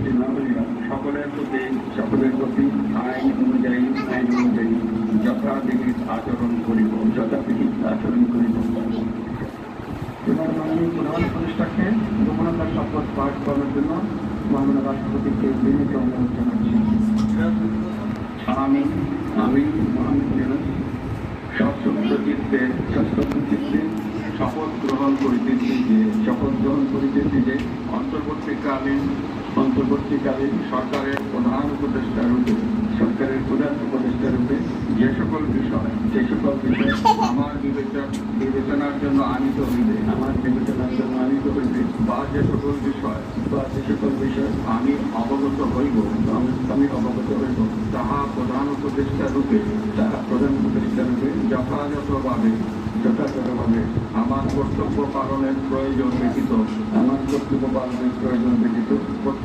সন্তুষ্টি না হইয়া সকলের প্রতি আইন অনুযায়ী যথাবিহিত আচরণ করিব। এবার মাননীয় প্রধান উপদেষ্টাকে গোপনতার শপথ পাঠ করার জন্য মাননীয় রাষ্ট্রপতিকে বিনীত অনুরোধ জানাচ্ছি। আমি সশস্ত্রচিত্তে শপথ গ্রহণ করিতেছি যে অন্তর্বর্তীকালীন সরকারের প্রধান উপদেষ্টা রূপে যে সকল বিষয় আমার বিবেচনার জন্য আনিত হইবে বা যে সকল বিষয় আমি অবগত হইব তাহা প্রধান উপদেষ্টা রূপে যথাযথভাবে আমার কর্তব্য পালনের প্রয়োজন ব্যতীত